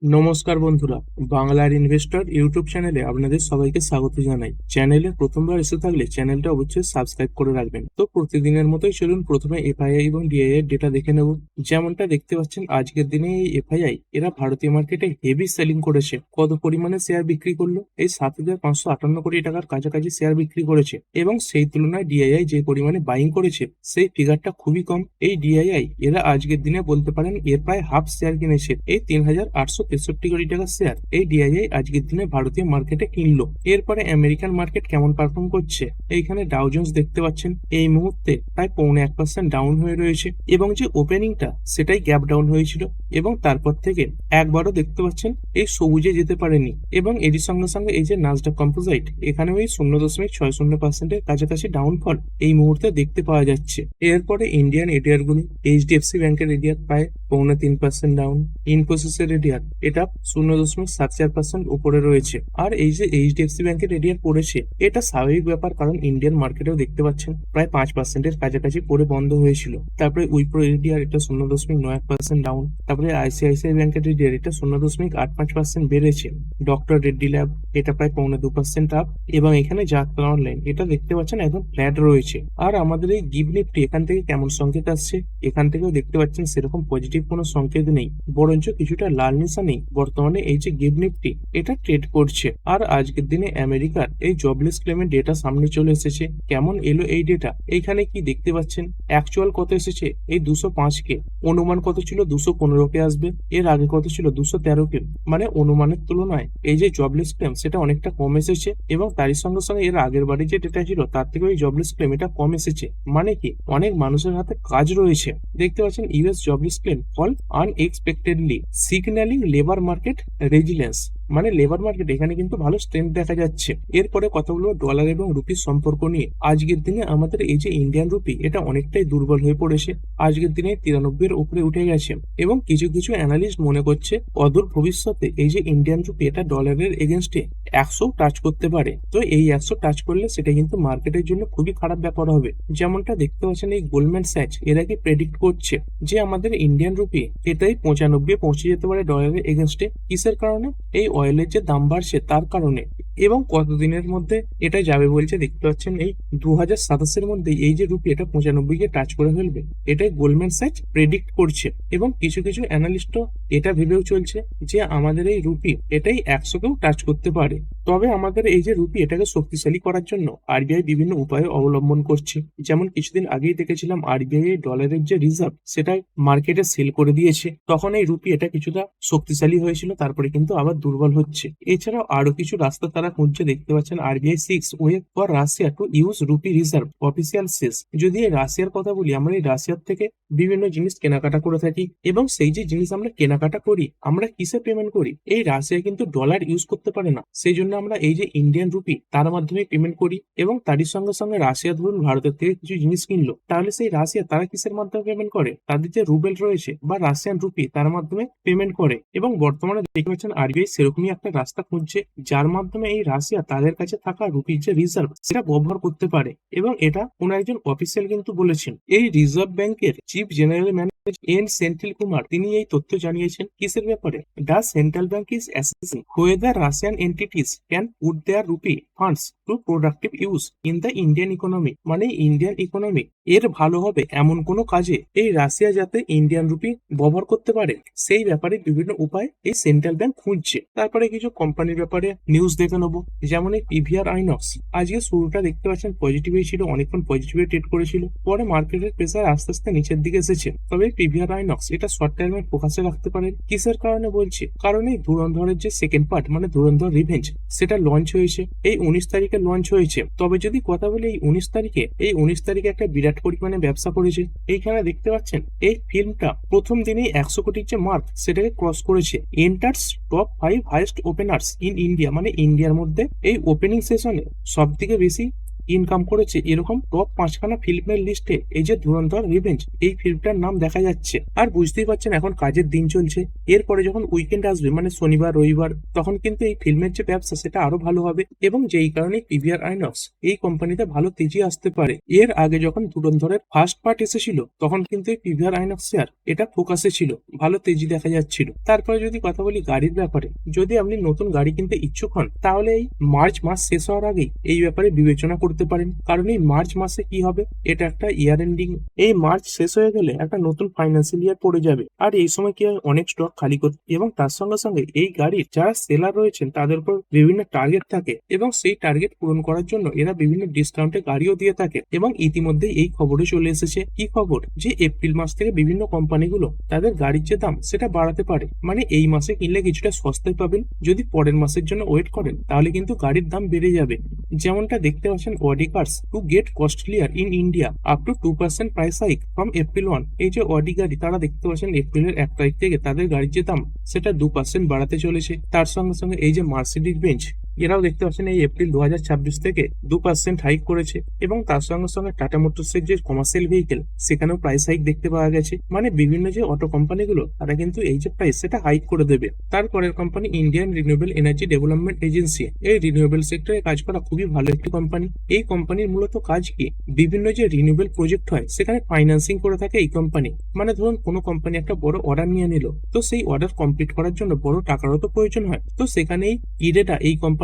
নমস্কার বন্ধুরা, বাংলার ইনভেস্টর ইউটিউব চ্যানেলে আপনাদের সবাইকে স্বাগত জানাই। চ্যানেলে প্রথমবার এসে থাকলে চ্যানেলটা অবশ্যই সাবস্ক্রাইব করে রাখবেন। তো প্রতিদিনের মতোই চলুন প্রথমে এফআইআই এবং ডিআইআই এর ডেটা দেখে নেব। যেমনটা দেখতে পাচ্ছেন আজকের দিনে এই এফআইআই এরা ভারতীয় মার্কেটে হেভি সেলিং করেছে। কত পরিমাণে শেয়ার বিক্রি করলো? এই 7,558 কোটি টাকার কাছাকাছি শেয়ার বিক্রি করেছে এবং সেই তুলনায় ডিআইআই যে পরিমাণে বাইং করেছে সেই ফিগারটা খুবই কম। এই ডিআইআই এরা আজকের দিনে বলতে পারেন এর প্রায় হাফ শেয়ার কিনেছে। এই 3,863 কোটি টাকার শেয়ার এই ডিআইআই আজকের দিনে ভারতীয় মার্কেটে কিনলো। এরপরে আমেরিকান মার্কেট কেমন পারফর্ম করছে? এইখানে ডাউ জোন্স দেখতে পাচ্ছেন এই মুহূর্তে প্রায় 0.5% ডাউন হয়ে রয়েছে এবং যে ওপেনিংটা সেটাই গ্যাপ ডাউন হয়েছিল এবং তারপর থেকে একবারও দেখতে পাচ্ছেন এই সবুজে যেতে পারেনি এবং এরই সঙ্গে সঙ্গে এই যে নাসডাক কম্পোজাইট এখানেও এই 0.60% কাছাকাছি ডাউনফল এই মুহূর্তে দেখতে পাওয়া যাচ্ছে। এরপরে ইন্ডিয়ান এডিআর গুলি, এইচডিএফসি ব্যাংকের এডিআর প্রায় 0.3% ডাউন, ইনফোসিসের এডিআর এটা 0.74% উপরে রয়েছে। আর এই যে এইচডিএফসি ব্যাংকের এডিআর পড়েছে এটা স্বাভাবিক ব্যাপার, কারণ ইন্ডিয়ান মার্কেটেও দেখতে পাচ্ছেন প্রায় 5% কাছাকাছি পড়ে বন্ধ হয়েছিল। তারপরে উইপ্রো এডিআর এটা 0.91% ডাউন, তারপরে আইসিআইসিআই ব্যাংকের এডিআর এটা 0.85% বেড়েছে। ডক্টর রেড্ডি ল্যাব এটা প্রায় 0.2% আপ এবং এখানে যাত্রা অনলাইন এটা দেখতে পাচ্ছেন একদম ফ্ল্যাট রয়েছে। আর আমাদের এই গিভ নিফটি এখান থেকে কেমন সংকেত আসছে? এখান থেকেও দেখতে পাচ্ছেন সেরকম পজিটিভ কোনো সংকেত নেই, বরঞ্চ কিছুটা লাল নিশানেই বর্তমানে এই যে গিভ নিফটি এটা ট্রেড করছে। আর আজকের দিনে আমেরিকার এই জবলেস ক্লেমের ডেটা সামনে চলে এসেছে। কেমন এলো এই ডেটা? এইখানে কি দেখতে পাচ্ছেন অ্যাকচুয়াল কত এসেছে? এই 205 কে, অনুমান কত ছিল 215 কে আসবে, এর আগে কত ছিল 213 কে। মানে অনুমানের তুলনায় এই যে জবলেস ক্লেম সেটা অনেকটা কম এসেছে এবং তারই সঙ্গে সঙ্গে এর আগের বারে যে ডেটা ছিল তার থেকে ওই জবলেস ক্লেম এটা কম এসেছে। মানে কি অনেক মানুষের হাতে কাজ রয়েছে। দেখতে পাচ্ছেন US jobless claim fall unexpectedly signalling labour market resilience, মানে লেবার মার্কেট এখানে কিন্তু ভালো স্ট্রেংথ দেখা যাচ্ছে। এরপরে কথা বলবো ডলার এবং রুপির সম্পর্ক নিয়ে। আজকের দিনে আমাদের এই যে ইন্ডিয়ান রুপি এটা অনেকটাই দুর্বল হয়ে পড়েছে। আজকের দিনে 93 এর উপরে উঠে গেছে এবং কিছু কিছু অ্যানালিস্ট মনে করছে অদূর ভবিষ্যতে এই যে ইন্ডিয়ান রুপি এটা ডলারের এগেনস্টে 100 টাচ করতে পারে। তো এই 100 টাচ করলে সেটা কিন্তু মার্কেটের জন্য খুবই খারাপ ব্যাপার হবে। যেমনটা দেখতে পাচ্ছেন এই গোল্ডম্যান স্যাচস এরা কি প্রেডিক্ট করছে যে আমাদের ইন্ডিয়ান রুপি এটাই 95 পৌঁছে যেতে পারে ডলারের এগেনস্টে। কিসের কারণে? এই অয়েলের যে দাম বাড়ছে তার কারণে। এবং কতদিনের মধ্যে এটা যাবে বলছে? দেখতে পাচ্ছেন এই 2027-এর মধ্যে এই যে রুপি এটা 95-কে টাচ করে ফেলবে, এটাই গোল্ডম্যান স্যাচস প্রেডিক্ট করছে। এবং কিছু কিছু অ্যানালিস্টও এটা ভেবেও চলছে যে আমাদের এই রুপি এটাই 100-কেও টাচ করতে পারে। তবে আমাদের এই যে রুপি এটাকে শক্তিশালী করার জন্য আরবিআই বিভিন্ন উপায় অবলম্বন করছে। যেমন কিছুদিন আগেই দেখেছিলাম আরবিআই ডলারের যে রিজার্ভ সেটা মার্কেটে সেল করে দিয়েছে, তখন এই রুপি এটা কিছুটা শক্তিশালী হয়েছিল, তারপরে কিন্তু আবার দুর্বল হচ্ছে। এছাড়াও আরো কিছু রাস্তা তারা খুঁজছে। দেখতে পাচ্ছেন RBI 6 way for Russia to use rupee reserve official says. যদি এই রাশিয়ার কথা বলি, আমরা এই রাশিয়ার থেকে বিভিন্ন জিনিস কেনাকাটা করে থাকি এবং সেই যে জিনিস আমরা কেনাকাটা করি আমরা কিসে পেমেন্ট করি? এই রাশিয়া কিন্তু ডলার ইউজ করতে পারে না, সেই জন্য আমরা এই যে ইন্ডিয়ান রুপি তার মাধ্যমে পেমেন্ট করি। এবং তারই সঙ্গে সঙ্গে রাশিয়া ধরুন ভারতের থেকে কিছু জিনিস কিনলো, তাহলে সেই রাশিয়া তারা কিসের মাধ্যমে পেমেন্ট করে? তাদের যে রুবেল রয়েছে বা রাশিয়ান রুপি তার মাধ্যমে পেমেন্ট করে। এবং বর্তমানে দেখতে পাচ্ছেন আরবিআই সেরকমই একটা রাস্তা খুঁজছে যার মাধ্যমে এই রাশিয়া তাদের কাছে থাকা রুপির যে রিজার্ভ সেটা ব্যবহার করতে পারে। এবং এটা কোন একজন অফিসিয়াল কিন্তু বলেছেন। এই রিজার্ভ ব্যাংকের chief general manager N Senthil Kumar তিনি এই তথ্য জানিয়েছেন। কিসের ব্যাপারে? The central bank is assessing whether Russian entities can put their rupee funds to productive use in the Indian economy. মানে ইন্ডিয়ান ইকোনমি এর ভালো হবে এমন কোনো কাজে এই রাশিয়া যাতে ইন্ডিয়ান রুপি ব্যবহার করতে পারে সেই ব্যাপারে বিভিন্ন উপায় এই সেন্ট্রাল ব্যাংক খুঁজছে। তারপরে কিছু কোম্পানির ব্যাপারে নিউজ দেখে নেবো। যেমন এই পিভিআর আইনক্স আজকে শুরুটা দেখতে পাচ্ছেন পজিটিভই ছিল, অনেকক্ষণ পজিটিভে ট্রেড করেছিল, পরে মার্কেটের প্রেসার আস্তে আস্তে নিচের দিকে এসেছে। তবে পিভিআর আইনক্স এটা শর্ট টাইমে ফোকাসে রাখতে পারেন। কিসের কারণে বলছি? কারণ এই ধুরন্ধরের যে সেকেন্ড পার্ট মানে ধুরন্ধর রিভেঞ্জ সেটা লঞ্চ হয়েছে, এই 19 তারিখে লঞ্চ হয়েছে। তবে যদি কথা বলি এই 19 তারিখে একটা বিরাট পরিমাণে ব্যবসা করেছে। এইখানে দেখতে পাচ্ছেন এই ফিল্মটা প্রথম দিনেই 100 কোটির যে মার্ক সেটাকে ক্রস করেছে। Enters top 5 highest openers in India, মানে ইন্ডিয়ার মধ্যে এই ওপেনিং সেশনে সব থেকে বেশি ইনকাম করেছে এরকম টপ 5খানা ফিল্মের লিস্টে এই যে ধুরন্ধর রিভেঞ্জ এই ফিল্মটার নাম দেখা যাচ্ছে। আর বুঝতেই পারছেন এখন কাজের দিন চলছে, এরপরে যখন উইকেন্ড আসবে মানে শনিবার রবিবার, তখন কিন্তু এই ফিল্মের যে ব্যবসা সেটা আরো ভালো হবে এবং যেই কারণে পিভিআর আইনক্স এই কোম্পানিতে ভালো তেজি আসতে পারে। এর আগে যখন ধুরন্ধরের ফার্স্ট পার্ট এসেছিল তখন কিন্তু এই পিভিআর আইনক্স শেয়ার এটা ফোকাসে ছিল, ভালো তেজি দেখা যাচ্ছিল। তারপরে যদি কথা বলি গাড়ির ব্যাপারে, যদি আপনি নতুন গাড়ি কিনতে ইচ্ছুক হন তাহলে এই মার্চ মাস শেষ হওয়ার আগেই এই ব্যাপারে বিবেচনা করতে পারেন, কারণ এই মার্চ মাসে কি হবে, এটা একটা ইয়ার এন্ডিং, এই মার্চ শেষ হয়ে গেলে একটা নতুন ফাইন্যান্সিয়াল ইয়ার পড়ে যাবে। আর এই সময় কি হয়, অনেক স্টক খালি করতে এবং তার সঙ্গে সঙ্গে এই গাড়ির যারা সেলার রয়েছেন তাদের উপর বিভিন্ন টার্গেট থাকে এবং সেই টার্গেট পূরণ করার জন্য এরা বিভিন্ন ডিসকাউন্টে গাড়িও দিয়ে থাকে। এবং ইতিমধ্যে এই খবরে চলে এসেছে, কি খবর, যে এপ্রিল মাস থেকে বিভিন্ন কোম্পানিগুলো তাদের গাড়ির যে দাম সেটা বাড়াতে পারে, মানে এই মাসে কিনলে কিছুটা সস্তায় পাবেন, যদি পরের মাসের জন্য ওয়েট করেন তাহলে কিন্তু গাড়ির দাম বেড়ে যাবে। যেমনটা দেখতে পাচ্ছেন, Audi cars to get costlier in India up to 2% price hike from April 1। এই যে অডি গাড়ি তারা দেখতে পাচ্ছেন এপ্রিলের 1 তারিখ থেকে তাদের গাড়ির যে দাম সেটা 2% বাড়াতে চলেছে। তার সঙ্গে সঙ্গে এই যে মার্সিডিজ বেঞ্চ এরাও দেখতে পাচ্ছেন এই এপ্রিল 2026 থেকে 2% হাইক করেছে এবং তার সঙ্গে সঙ্গে টাটা মোটরসের যে কমার্শিয়াল ভেহিকেল সেখানেও প্রাইস হাইক দেখতে পাওয়া গেছে। মানে বিভিন্ন যে অটো কোম্পানিগুলো তারা কিন্তু এই যে প্রাইস সেটা হাইক করে দেবে। তারপরের company Indian renewable energy development agency, এই রিনিউয়েবল সেক্টরে কাজ করা খুবই ভালো একটি কোম্পানি। এই কোম্পানির মূলত কাজ কি, বিভিন্ন যে রিনিউয়েবল প্রজেক্ট হয় সেখানে ফাইন্যান্সিং করে থাকে এই কোম্পানি। মানে ধরুন কোনো কোম্পানি একটা বড় অর্ডার নিয়ে নিল, তো সেই অর্ডার কমপ্লিট করার জন্য বড় টাকারও তো প্রয়োজন হয়, তো সেখানেই ইডেটা এই কোম্পানিটা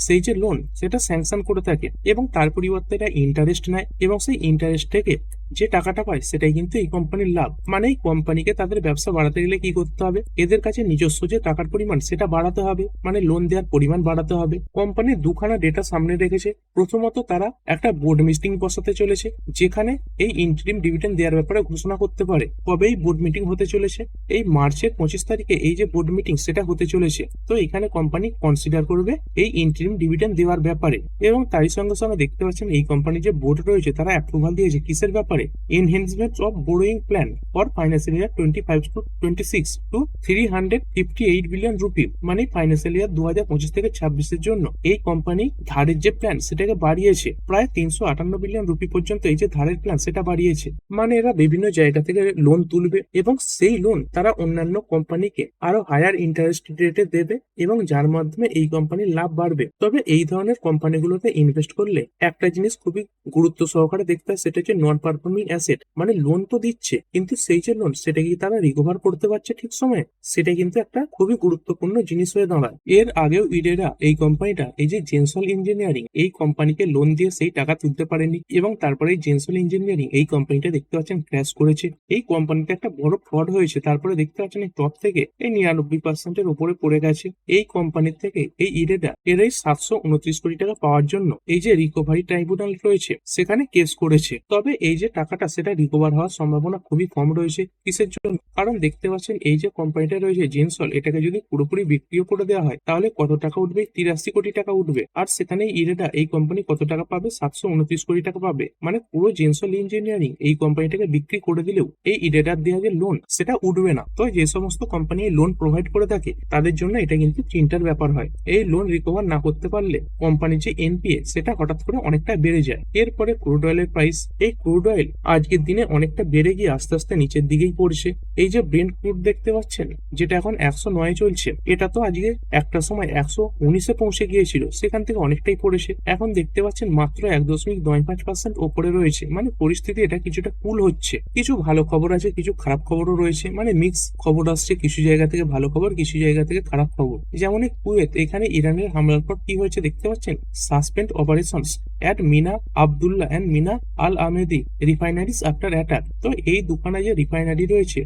সেই যে লোন সেটা স্যাংশন করে থাকে এবং তার পরিবর্তে এটা ইন্টারেস্ট নেয় এবং সেই ইন্টারেস্ট থেকে যে টাকাটা পায় সেটাই কিন্তু এই কোম্পানির লাভ। মানে এই কোম্পানিকে তাদের ব্যবসা বাড়াতে গেলে কি করতে হবে, এদের কাছে নিজস্ব যে টাকার পরিমাণ সেটা বাড়াতে হবে, মানে লোন দেওয়ার পরিমাণ বাড়াতে হবে। কোম্পানির দুখানা ডেটা সামনে রেখেছে, প্রথমত তারা একটা বোর্ড মিটিং বসাতে চলেছে যেখানে এই ইন্টারিম ডিভিডেন্ড দেওয়ার ব্যাপারে ঘোষণা করতে পারে। কবে এই বোর্ড মিটিং হতে চলেছে, এই মার্চের 25 তারিখে এই যে বোর্ড মিটিং সেটা হতে চলেছে। তো এখানে কোম্পানি কনসিডার করবে এই ইন্টারিম ডিভিডেন্ড দেওয়ার ব্যাপারে এবং তারই সঙ্গে সঙ্গে দেখতে পাচ্ছেন এই কোম্পানির যে বোর্ড রয়েছে তারা অ্যাপ্রুভাল দিয়েছে কিসের ব্যাপারে, enhancement of borrowing plan for financial year 25-26 to 358 billion rupee. মানে ফাইন্যান্সিয়াল ইয়ার 2025 থেকে 26-এর জন্য এই কোম্পানি ধারের যে প্ল্যান সেটাকে বাড়িয়েছে প্রায় 358 বিলিয়ন রুপি পর্যন্ত। এই যে ধারের প্ল্যান সেটা বাড়িয়েছে, মানে এরা বিভিন্ন জায়গা থেকে লোন তুলবে এবং সেই লোন তারা অন্যান্য কোম্পানিকে আরো হায়ার ইন্টারেস্ট রেটে দেবে এবং যার মাধ্যমে এই কোম্পানির লাভ বাড়বে। তবে এই ধরনের কোম্পানিগুলোতে ইনভেস্ট করলে একটা জিনিস খুবই গুরুত্ব সহকারে দেখতে হয়, সেটা হচ্ছে নন পারফর্মিং অ্যাসেট। মানে লোন তো দিচ্ছে কিন্তু সেই যে লোন সেটা কি তারা রিকভার করতে পারছে ঠিক সময়ে, সেটা কিন্তু একটা খুবই গুরুত্বপূর্ণ জিনিস হয়ে দাঁড়ায়। এর আগেও ইডেরা এই কোম্পানিটা এই যে জেনসল ইঞ্জিনিয়ারিং এই কোম্পানিকে লোন দিয়ে সেই টাকা তুলতে পারেনি এবং তারপরে জেনসল ইঞ্জিনিয়ারিং এই কোম্পানিটা দেখতে পাচ্ছেন ক্র্যাশ করেছে। এই কোম্পানিটা একটা বড় ফ্রড হয়েছে, তারপরে দেখতে পাচ্ছেন এই টপ থেকে এই 99% উপরে পড়ে গেছে। এই কোম্পানির থেকে এই ইডেরা এরাই 729 কোটি টাকা পাওয়ার জন্য এই যে রিকভারি ট্রাইব্যুনাল রয়েছে সেখানে কেস করেছে। তবে এই যে টাকাটা সেটা রিকভার হওয়ার সম্ভাবনা খুবই কম রয়েছে। কিসের জন্য, কারণ দেখতে পাচ্ছেন এই যে কোম্পানিটা রয়েছে জেনসল, এটাকে যদি পুরোপুরি বিক্রিও করে দেওয়া হয় তাহলে কত টাকা উঠবে, 83 কোটি টাকা উঠবে। আর সেখানে ইরেডা এই কোম্পানি কত টাকা পাবে, 729 কোটি টাকা পাবে। মানে পুরো জেনসল ইঞ্জিনিয়ারিং এই কোম্পানিটাকে বিক্রি করে দিলেও এই ইরেডার দেওয়া যে লোন সেটা উঠবে না। তো যে সমস্ত কোম্পানি লোন প্রোভাইড করে থাকে তাদের জন্য এটা কিন্তু চিন্তার ব্যাপার হয়। এই লোন রিকভার না করতে পারলে কোম্পানির যে এনপিএ সেটা হঠাৎ করে অনেকটা বেড়ে যায়। এরপরে ক্রুড অয়েলের প্রাইস, এই ক্রুড অয়েল আজকের দিনে অনেকটা বেড়ে গিয়ে আস্তে আস্তে নিচের দিকেই পড়ছে। এই যে ব্রেন্ট ক্রুড দেখতে পাচ্ছেন যেটা এখন 109 চলছে, এটা তো আজকে একটা সময় 119-এ পৌঁছে গিয়েছিল, সেখান থেকে অনেকটাই পড়েছে। এখন দেখতে পাচ্ছেন মাত্র 1.95% ওপরে রয়েছে। মানে পরিস্থিতি এটা কিছুটা কুল হচ্ছে। কিছু ভালো খবর আছে, কিছু খারাপ খবরও রয়েছে, মানে মিক্স খবর আসছে, কিছু জায়গা থেকে ভালো খবর, কিছু জায়গা থেকে খারাপ খবর। যেমন কুয়েত, এখানে ইরানের হামলার পর কি হয়েছে দেখতে পাচ্ছেন, suspend operations at Mina Abdullah and Mina Al Ahmedi refineries after attack। তো এই দুখানা যে রিফাইনারি রয়েছে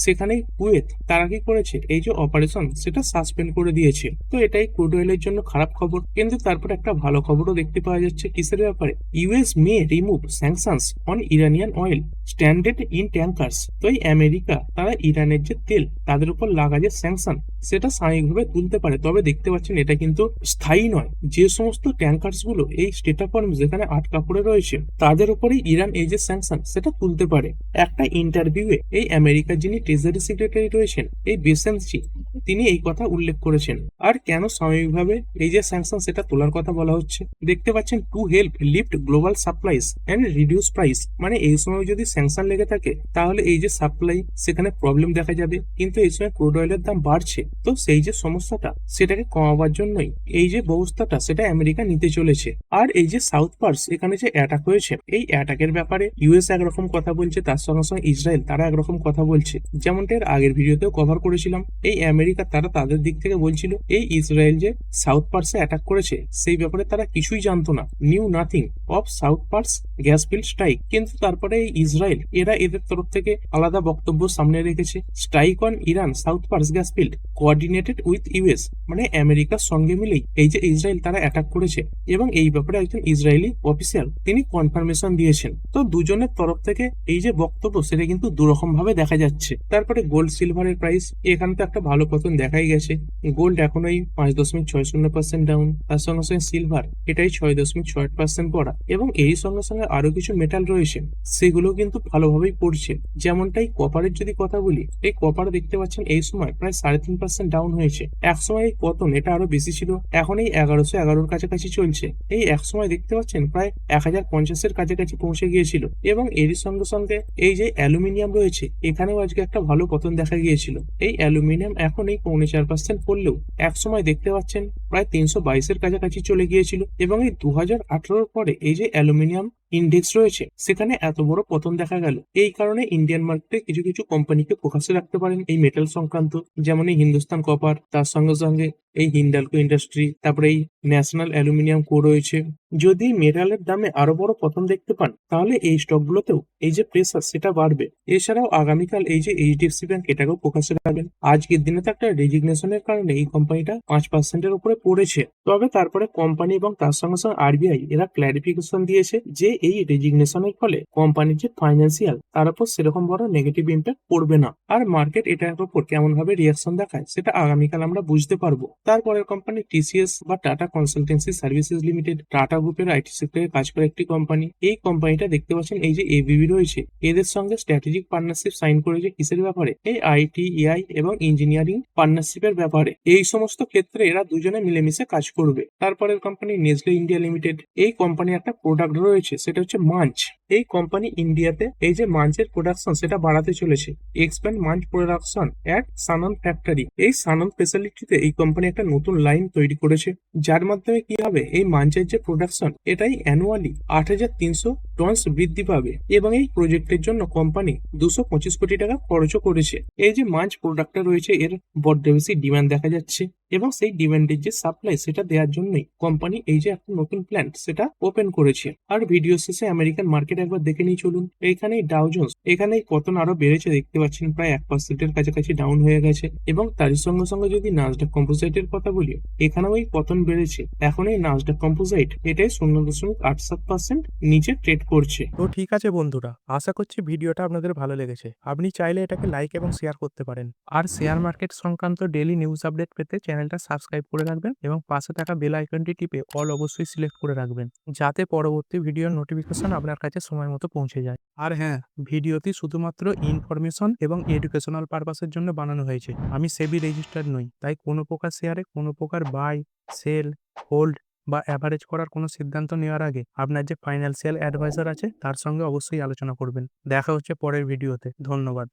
সেখানে কুয়েত তারা কি করেছে, এই যে অপারেশন সেটা সাসপেন্ড করে দিয়েছে। তো এটাই ক্রুড অয়েলের জন্য খারাপ খবর। কিন্তু তারপর একটা ভালো খবরও দেখতে পাওয়া যাচ্ছে। কিসের ব্যাপারে, US May remove sanctions on Iranian oil standard in tankers. তো এই আমেরিকা তারা ইরানের যে তেল তাদের উপর লাগা যে স্যাংশন সেটা সাময়িকভাবে তুলতে পারে। তবে দেখতে পাচ্ছেন এটা কিন্তু স্থায়ী নয়। যে সমস্ত ট্যাঙ্কার্স গুলো এই স্টেট অফ হরমুজ যেখানে আটকা পড়ে রয়েছে তাদের উপরেই ইরান এই যে স্যাংশন সেটা তুলতে পারে। একটা ইন্টারভিউয়ে এই আমেরিকার যিনি ট্রেজারি সেক্রেটারি রয়েছেন এই বেসেন্সজি, তিনি এই কথা উল্লেখ করেছেন। আর কেন সাময়িকভাবে এই যে স্যাংশন সেটা তোলার কথা বলা হচ্ছে, দেখতে পাচ্ছেন to help lift global supplies and reduce price, মানে এই সময় যদি স্যাংশন লেগে থাকে তাহলে এই যে সাপ্লাই সেখানে প্রবলেম দেখা যাবে, কিন্তু এই সময় ক্রুড অয়েলের দাম বাড়ছে, তো সেই যে সমস্যাটা সেটাকে কমাবার জন্যই এই যে ব্যবস্থাটা সেটা আমেরিকা নিতে চলেছে। আর এই যে সাউথ পার্স এখানে যে অ্যাটাক হয়েছে, এই অ্যাটাকের ব্যাপারে ইউএস একরকম কথা বলছে, তার সঙ্গে সঙ্গে ইসরায়েল তারা একরকম কথা বলছে। যেমনটা এর আগের ভিডিওতেও কভার করেছিলাম, এই আমেরিকা তারা তাদের দিক থেকে বলছিল এই ইসরায়েল যে সাউথ পার্সে অ্যাটাক করেছে সেই ব্যাপারে তারা কিছুই জানতো না, knew nothing of South Pars gas field strike. কিন্তু তারপরে এই ইসরায়েল এরা এদের তরফ থেকে আলাদা বক্তব্য সামনে রেখেছে, strike on Iran South Pars gas field coordinated with US, মানে আমেরিকার সঙ্গে মিলেই এই যে ইসরায়েল তারা অ্যাটাক করেছে, এবং এই ব্যাপারে একজন ইসরায়েলি অফিসিয়াল তিনি কনফার্মেশন দিয়েছেন। তো দুজনের তরফ থেকে এই যে বক্তব্য সেটা কিন্তু দুরকম ভাবে দেখা যাচ্ছে। তারপরে গোল্ড সিলভারের প্রাইস এখানে তো একটা ভালো পতন দেখাই গেছে, গোল্ড এখন ওই 5.60% ডাউন, তার সঙ্গে সঙ্গে সিলভার এটাই 6.68% পড়া, এবং এই সঙ্গে সঙ্গে আরো কিছু মেটাল রয়েছে সেগুলো কিন্তু ভালোভাবেই পড়ছে। যেমনটাই কপারের যদি কথা বলি, এই কপার দেখতে পাচ্ছেন এই সময় প্রায় 3.5% ডাউন হয়েছে। এক সময় এই পতন এটা আরো বেশি ছিল, এখন এই 1111-র কাছাকাছি চলছে। এই এক সময় দেখতে পাচ্ছেন প্রায় 1050-এর কাছাকাছি পৌঁছে গিয়েছিল, এবং এরই সঙ্গে সঙ্গে এই যে অ্যালুমিনিয়াম রয়েছে এখানেও আজকে একটা ভালো পতন দেখা গিয়েছিল। এই অ্যালুমিনিয়াম এখন এই 4.25% পড়লেও এক সময় দেখতে পাচ্ছেন প্রায় 322-এর কাছাকাছি চলে গিয়েছিল, এবং এই 2018-র পরে এই যে অ্যালুমিনিয়াম ইন্ডেক্স রয়েছে সেখানে এত বড় পতন দেখা গেল। এই কারণে ইন্ডিয়ান মার্কেটে কিছু কিছু কোম্পানিকে ফোকাসে রাখতে পারেন এই মেটাল সংক্রান্ত, যেমন এই হিন্দুস্তান কপার, তার সঙ্গে সঙ্গে এই হিন্ডালকো ইন্ডাস্ট্রি, তারপরে এই ন্যাশনাল অ্যালুমিনিয়াম কো রয়েছে। যদি মেটালের দামে আরো বড় পতন দেখতে পান তাহলে এই স্টকগুলোতেও এই যে প্রেসার সেটা বাড়বে। এছাড়াও আগামীকাল এই যে এইচডিএফসি ব্যাংক এটাকেও ফোকাসে রাখবেন। আজকের দিনে তো একটা রেজিগনেশনের কারণে এই কোম্পানিটা 5%-এর উপরে পড়েছে, তবে তারপরে কোম্পানি এবং তার সঙ্গে সঙ্গে আরবিআই এরা ক্ল্যারিফিকেশন দিয়েছে যে এই রেজিগনেশনের ফলে কোম্পানির যে ফাইন্যান্সিয়াল তার উপর সেরকম বড় নেগেটিভ ইম্প্যাক্ট পড়বে না। আর মার্কেট এটার উপর কেমন ভাবে রিয়াকশন দেখায় সেটা আগামীকাল আমরা বুঝতে পারবো। তারপরের কোম্পানি টিসিএস বা tata consultancy services limited, tata গ্রুপের আইটি সেক্টরে কাজ করে একটি কোম্পানি। এই কোম্পানিটা দেখতে পাচ্ছেন এই যে এবিবি রয়েছে এদের সঙ্গে স্ট্র্যাটেজিক পার্টনারশিপ সাইন করেছে কিসের ব্যাপারে, এই আইটি, এআই এবং ইঞ্জিনিয়ারিং পার্টনারশিপের ব্যাপারে। এই সমস্ত ক্ষেত্রে এরা দুজনে মিলেমিশে কাজ করবে। তারপরের কোম্পানি নেসলে ইন্ডিয়া লিমিটেড, এই কোম্পানি একটা প্রোডাক্ট রয়েছে সেটা হচ্ছে মাঞ্চ। এই কোম্পানি ইন্ডিয়াতে এই যে মাঞ্চের প্রোডাকশন সেটা বাড়াতে চলেছে, এক্সপ্যান্ড মাঞ্চ প্রোডাকশন এট সানন্দ ফ্যাক্টরি। এই সানন্দ ফ্যাসিলিটিতে এই কোম্পানি একটা নতুন লাইন তৈরি করেছে, যার মাধ্যমে কি হবে এই মাঞ্চের যে প্রোডাকশন এটাই অ্যানুয়ালি 8,300 টনস বৃদ্ধি পাবে, এবং এই প্রজেক্টের জন্য কোম্পানি 225 কোটি টাকা খরচও করেছে। এই যে মাঞ্চ প্রোডাক্টটা রয়েছে এর বড্ড বেশি ডিমান্ড দেখা যাচ্ছে, এবং সেই ডিমান্ডের যে সাপ্লাই সেটা দেওয়ার জন্যই কোম্পানি এই যে একটা নতুন প্ল্যান্ট সেটা ওপেন করেছে। আর ভিডিও শেষে আমেরিকান মার্কেট একবার দেখে নিই চলুন। এইখানেই ডাও জোন্স এখানেই পতন আরো বেড়েছে, দেখতে পাচ্ছেন প্রায় 1%-এর কাছাকাছি ডাউন হয়ে গেছে, এবং তারই সঙ্গে সঙ্গে যদি নাসডাক কম্পোজাইটের কথা বলি এখানেও এই পতন বেড়েছে। এখন এই নাসডাক কম্পোজাইট এটাই 0.87% নিচে ট্রেড করছে। তো ঠিক আছে বন্ধুরা, আশা করছি ভিডিওটা আপনাদের ভালো লেগেছে। আপনি চাইলে এটাকে লাইক এবং শেয়ার করতে পারেন। আর শেয়ার মার্কেট সংক্রান্ত ডেইলি নিউজ আপডেট পেতে চ্যানেলটা সাবস্ক্রাইব করে রাখবেন, এবং পাশে থাকা বেল আইকনটি টিপে অল অবশ্যই সিলেক্ট করে রাখবেন, যাতে পরবর্তী ভিডিওর নোটিফিকেশন আপনার কাছে সময় মতো পৌঁছে যায়। আর হ্যাঁ, ভিডিওটি শুধুমাত্র ইনফরমেশন এবং এডুকেশনাল পারপাসের জন্য বানানো হয়েছে। আমি সেবি রেজিস্টার্ড নই, তাই কোনো প্রকার শেয়ারে কোনো প্রকার বাই, সেল, হোল্ড বা অ্যাভারেজ করার কোনো সিদ্ধান্ত নেওয়ার আগে আপনার যে ফাইন্যান্সিয়াল অ্যাডভাইজার আছে তার সঙ্গে অবশ্যই আলোচনা করবেন। দেখা হচ্ছে পরের ভিডিওতে। ধন্যবাদ।